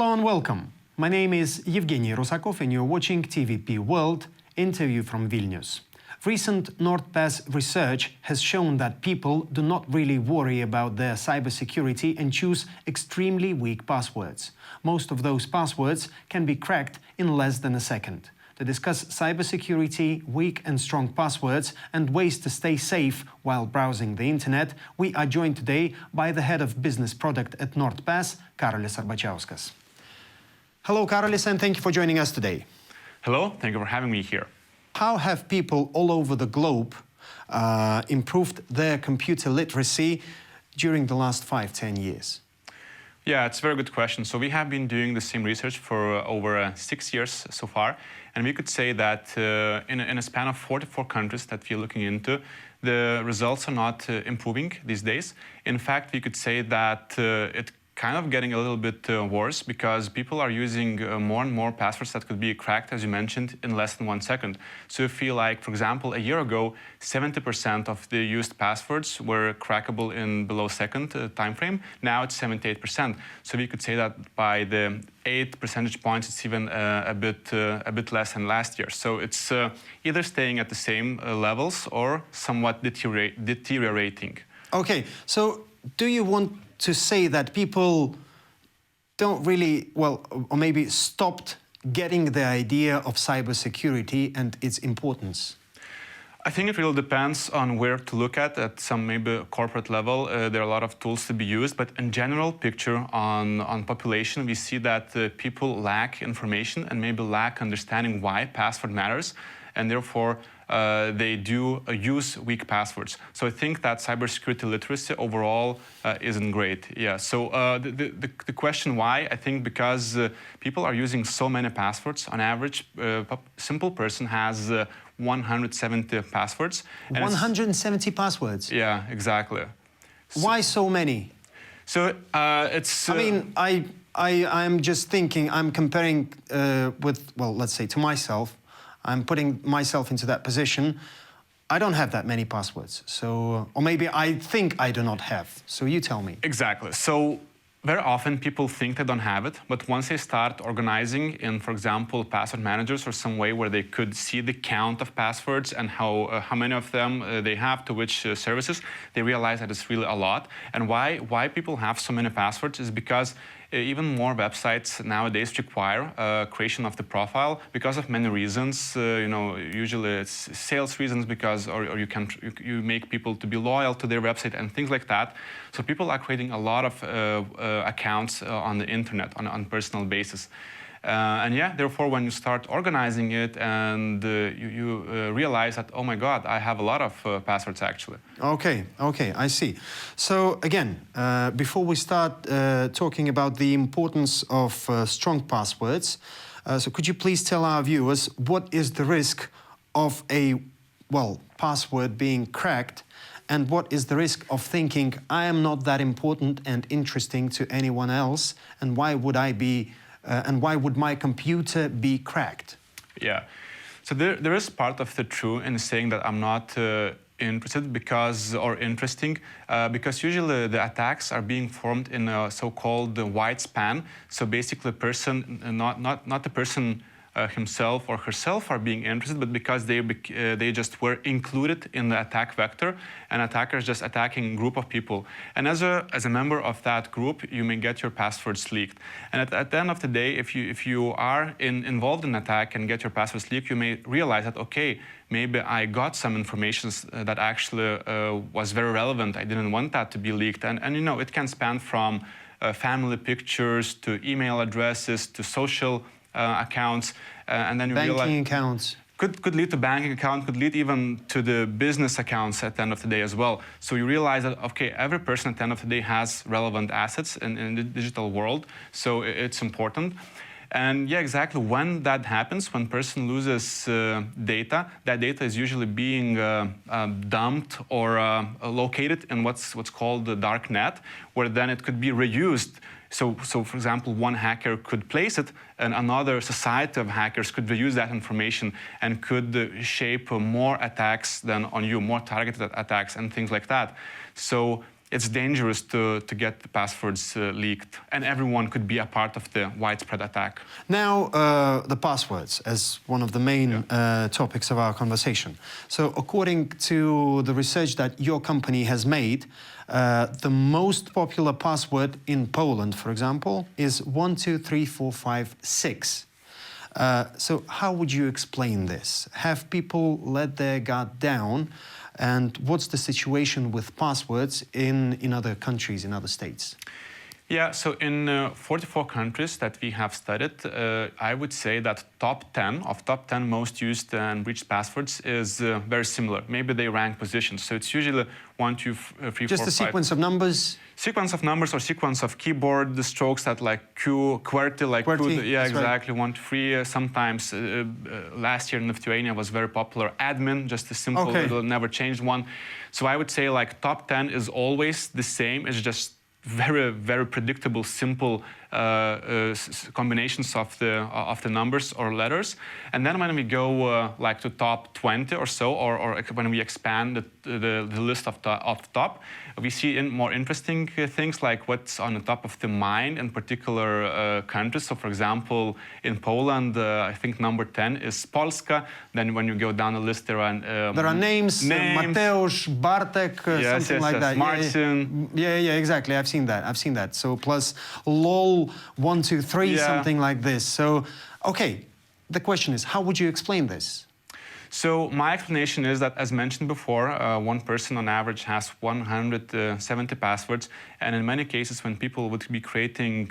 Hello and welcome. My name is Jevgenij Rusakov and you're watching TVP World, interview from Vilnius. Recent NordPass research has shown that people do not really worry about their cybersecurity and choose extremely weak passwords. Most of those passwords can be cracked in less than a second. To discuss cybersecurity, weak and strong passwords, and ways to stay safe while browsing the internet, we are joined today by the head of business product at NordPass, Karolis Arbačiauskas. Hello, Karolis, and thank you for joining us today. Hello, thank you for having me here. How have people all over the globe improved their computer literacy during the last 5–10 years? Yeah, it's a very good question. So we have been doing the same research for over 6 years so far. And we could say that in a span of 44 countries that we're looking into, the results are not improving these days. In fact, we could say that it kind of getting a little bit worse because people are using more and more passwords that could be cracked, as you mentioned, in less than 1 second. So if you like, for example, a year ago, 70% of the used passwords were crackable in below second time frame. Now it's 78%. So we could say that by the 8 percentage points, it's even a bit less than last year. So it's either staying at the same levels or somewhat deteriorating. Okay, so do you want to say that people don't really, well, or maybe stopped getting the idea of cybersecurity and its importance? I think it really depends on where to look at some maybe corporate level. There are a lot of tools to be used, but in general picture on population, we see that people lack information and maybe lack understanding why password matters, and therefore they do use weak passwords. So I think that cybersecurity literacy overall isn't great. Yeah. So the question why, I think because people are using so many passwords. On average, simple person has 170 passwords. 170 passwords? Yeah, exactly. Why so many? So it's... I mean, I'm just thinking, I'm comparing with, well, let's say to myself. I'm putting myself into that position. I don't have that many passwords. So, or maybe I think I do not have. So you tell me. Exactly. So very often people think they don't have it, but once they start organizing in, for example, password managers or some way where they could see the count of passwords and how many of them they have to which services, they realize that it's really a lot. And why people have so many passwords is because even more websites nowadays require creation of the profile because of many reasons. You know, usually it's sales reasons because, or you make people to be loyal to their website and things like that. So people are creating a lot of accounts on the internet on personal basis. And yeah, therefore, when you start organizing it and you realize that, oh my God, I have a lot of passwords actually. Okay, I see. So again, before we start talking about the importance of strong passwords, so could you please tell our viewers what is the risk of a, well, password being cracked, and what is the risk of thinking I am not that important and interesting to anyone else, and why would I be and why would my computer be cracked? Yeah, so there is part of the truth in saying that I'm not interested because, or interesting, because usually the attacks are being formed in a so-called wide span. So basically, not the person himself or herself are being interested, but because they just were included in the attack vector, and attackers just attacking a group of people. And as a member of that group, you may get your passwords leaked. And at the end of the day, if you are involved in an attack and get your passwords leaked, you may realize that, okay, maybe I got some information that actually was very relevant. I didn't want that to be leaked. And you know, it can span from family pictures to email addresses to social accounts, and then you realize... Banking accounts. Could lead to banking account, could lead even to the business accounts at the end of the day as well. So you realize that, okay, every person at the end of the day has relevant assets in the digital world, so it's important. And yeah, exactly, when that happens, when person loses data, that data is usually being dumped or located in what's called the dark net, where then it could be reused. So for example, one hacker could place it, and another society of hackers could reuse that information and could shape more attacks than on you, more targeted attacks and things like that. So it's dangerous to get the passwords leaked, and everyone could be a part of the widespread attack. Now, the passwords as one of the main topics of our conversation. So, according to the research that your company has made, the most popular password in Poland, for example, is 123456. So, how would you explain this? Have people let their guard down? And what's the situation with passwords in other countries, in other states? Yeah, so in 44 countries that we have studied, I would say that top 10 most used and breached passwords is very similar. Maybe they rank positions. So it's usually 1, 2, 3, 4, 5. Just a sequence of numbers? Sequence of numbers or sequence of keyboard the strokes that like QWERTY, like QWERTY, yeah, exactly, right. 1, 2, 3. Sometimes last year in Lithuania was very popular admin, just a simple, little never changed one. So I would say like top 10 is always the same. It's just very, very predictable, simple combinations of the numbers or letters. And then when we go like to top 20 or so, or when we expand the list of top, we see more interesting things like what's on the top of the mind in particular countries. So, for example, in Poland, I think number 10 is Polska. Then when you go down the list, there are names. Mateusz, Bartek, something like that. Martin. Yeah, exactly. I've seen that. So plus LOL 1, 2, 3, something like this. So, okay, the question is, how would you explain this? So my explanation is that, as mentioned before, one person on average has 170 passwords, and in many cases when people would be creating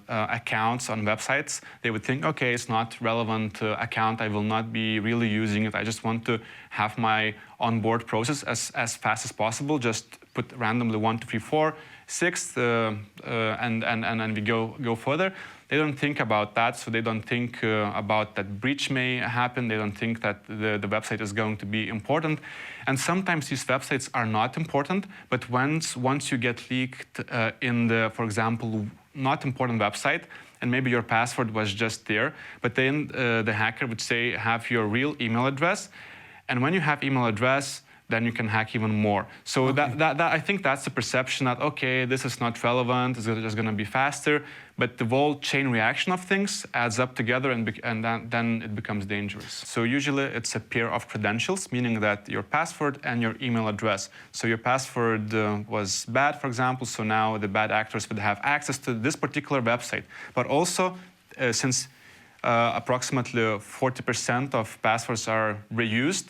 accounts on websites, they would think, okay, it's not relevant account, I will not be really using it, I just want to have my onboard process as fast as possible, just put randomly 1, 2, 3, 4, 6, and we go further. They don't think about that, so they don't think about that breach may happen. They don't think that the website is going to be important. And sometimes these websites are not important, but once you get leaked in the, for example, not important website, and maybe your password was just there, but then the hacker would say, have your real email address. And when you have email address, then you can hack even more. So that I think that's the perception that, okay, this is not relevant, it's just going to be faster, but the whole chain reaction of things adds up together and then it becomes dangerous. So usually it's a pair of credentials, meaning that your password and your email address. So your password was bad, for example, so now the bad actors would have access to this particular website. But also, since approximately 40% of passwords are reused,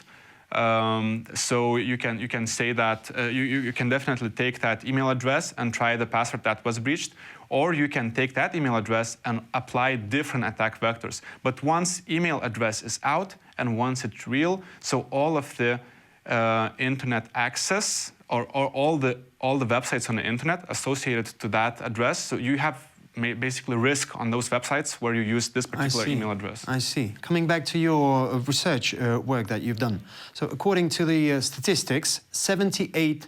so you can say that you can definitely take that email address and try the password that was breached, or you can take that email address and apply different attack vectors. But once email address is out and once it's real, so all of the internet access or all the websites on the internet associated to that address, so you have basically risk on those websites where you use this particular email address. I see. Coming back to your research work that you've done. So according to the statistics, 78%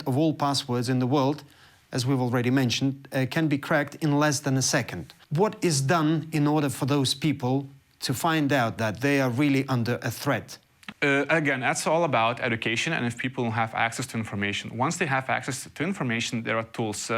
of all passwords in the world, as we've already mentioned, can be cracked in less than a second. What is done in order for those people to find out that they are really under a threat? Again, that's all about education and if people have access to information. Once they have access to information, there are tools.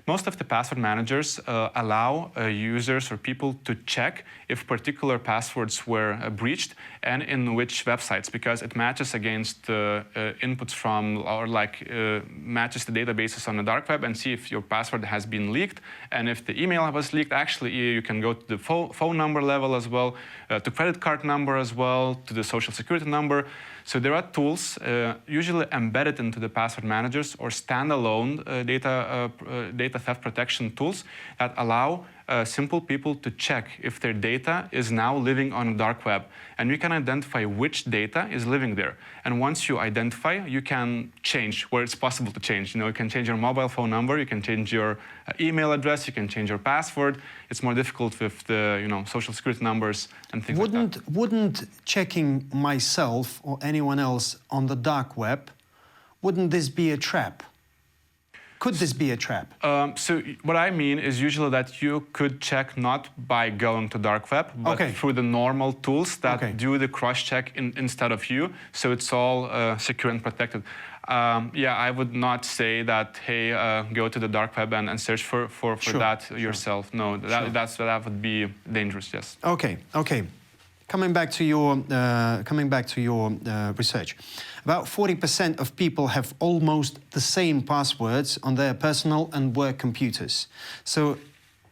Most of the password managers allow users or people to check if particular passwords were breached and in which websites, because it matches against inputs from, or like matches the databases on the dark web and see if your password has been leaked. And if the email was leaked, actually you can go to the phone number level as well, to credit card number as well, to the social security number. So there are tools usually embedded into the password managers or standalone data theft protection tools that allow simple people to check if their data is now living on the dark web. And you can identify which data is living there. And once you identify, you can change where it's possible to change. You can change your mobile phone number, you can change your email address, you can change your password. It's more difficult with the social security numbers and things like that. Wouldn't checking myself or anyone else on the dark web, wouldn't this be a trap? Could this be a trap? So what I mean is usually that you could check not by going to dark web, but through the normal tools that do the cross-check instead of you. So it's all secure and protected. Yeah, I would not say that, hey, go to the dark web and search for that yourself. No, that would be dangerous, yes. Okay. Coming back to your research, about 40% of people have almost the same passwords on their personal and work computers. So,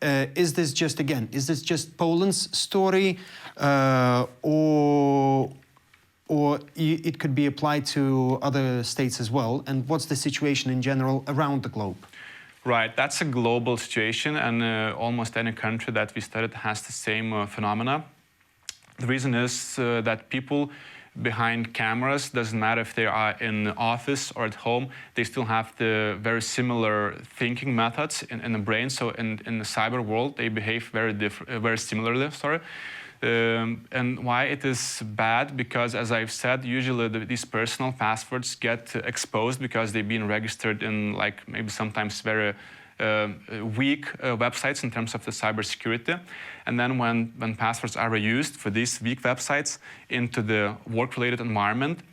is this just Poland's story, or it could be applied to other states as well? And what's the situation in general around the globe? Right, that's a global situation, and almost any country that we studied has the same phenomena. The reason is that people behind cameras, doesn't matter if they are in the office or at home, they still have the very similar thinking methods in the brain. So in the cyber world, they behave very similarly. And why it is bad? Because, as I've said, usually these personal passwords get exposed because they've been registered in, like, maybe sometimes very weak websites in terms of the cybersecurity. And then when passwords are reused for these weak websites into the work-related environment,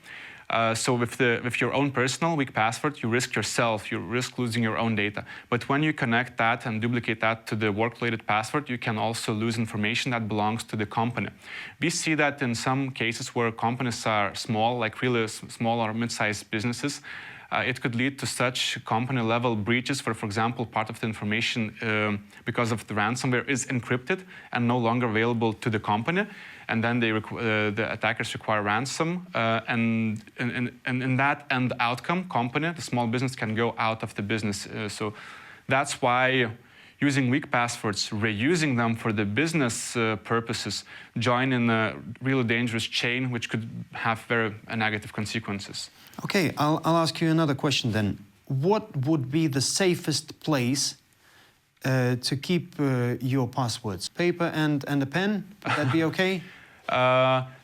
so with your own personal weak password, you risk yourself, you risk losing your own data. But when you connect that and duplicate that to the work-related password, you can also lose information that belongs to the company. We see that in some cases where companies are small, like really small or mid-sized businesses, it could lead to such company-level breaches where, for example, part of the information, because of the ransomware, is encrypted and no longer available to the company. And then the attackers require ransom, and in that end outcome, company, the small business, can go out of the business. So that's why using weak passwords, reusing them for the business purposes, join in a really dangerous chain, which could have very negative consequences. Okay, I'll ask you another question then. What would be the safest place to keep your passwords? Paper and a pen? Would that be okay?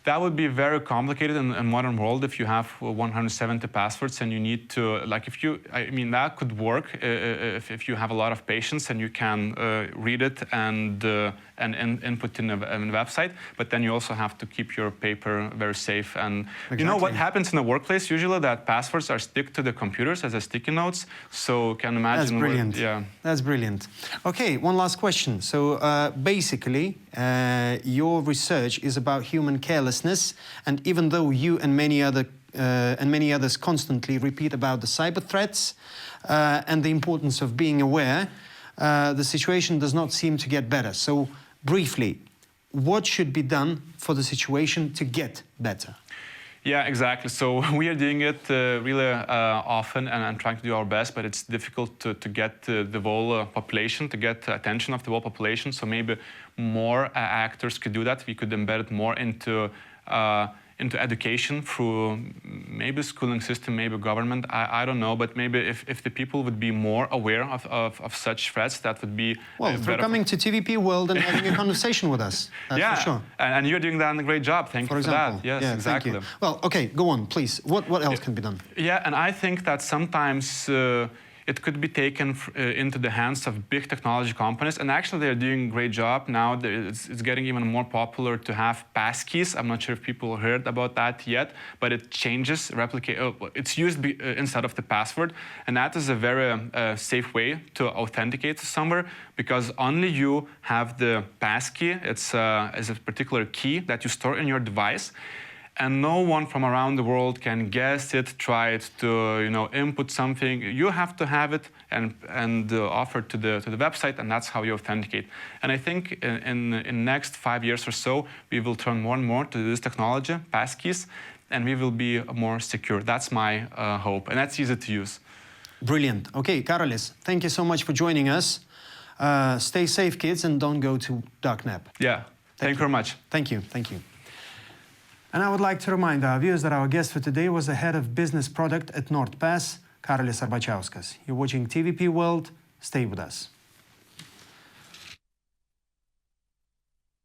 That would be very complicated in a modern world if you have 170 passwords and you need to, like, that could work if you have a lot of patience and you can read it and input in a website, but then you also have to keep your paper very safe. And you know what happens in the workplace usually, that passwords are stick to the computers as a sticky notes, so can imagine. That's brilliant. That's brilliant. Okay, one last question. So basically, your research is about human carelessness, and even though you and many others constantly repeat about the cyber threats and the importance of being aware, the situation does not seem to get better. So briefly, what should be done for the situation to get better? Yeah, exactly. So we are doing it really often and trying to do our best, but it's difficult to get the whole population, to get attention of the whole population. So maybe more actors could do that. We could embed it more into education through maybe schooling system, maybe government, I don't know, but maybe if the people would be more aware of such threats, that would be well, through coming to TVP World and having a conversation with us. That's for sure. And you're doing that a great job. Thank you for that. Yes, exactly. Thank you. Well, okay, go on, please. What else can be done? Yeah, and I think that sometimes it could be taken into the hands of big technology companies, and actually they're doing a great job now. It's getting even more popular to have passkeys. I'm not sure if people heard about that yet, but it changes, it's used instead of the password, and that is a very safe way to authenticate somewhere, because only you have the passkey. It's a particular key that you store in your device. And no one from around the world can guess it, try it to, input something. You have to have it and offer to the website, and that's how you authenticate. And I think in next 5 years or so, we will turn more and more to this technology, passkeys, and we will be more secure. That's my hope, and that's easy to use. Brilliant. Okay, Karolis, thank you so much for joining us. Stay safe, kids, and don't go to darknet. Yeah, thank you very much. Thank you. Thank you. And I would like to remind our viewers that our guest for today was the head of business product at NordPass, Karolis Arbačiauskas. You're watching TVP World. Stay with us.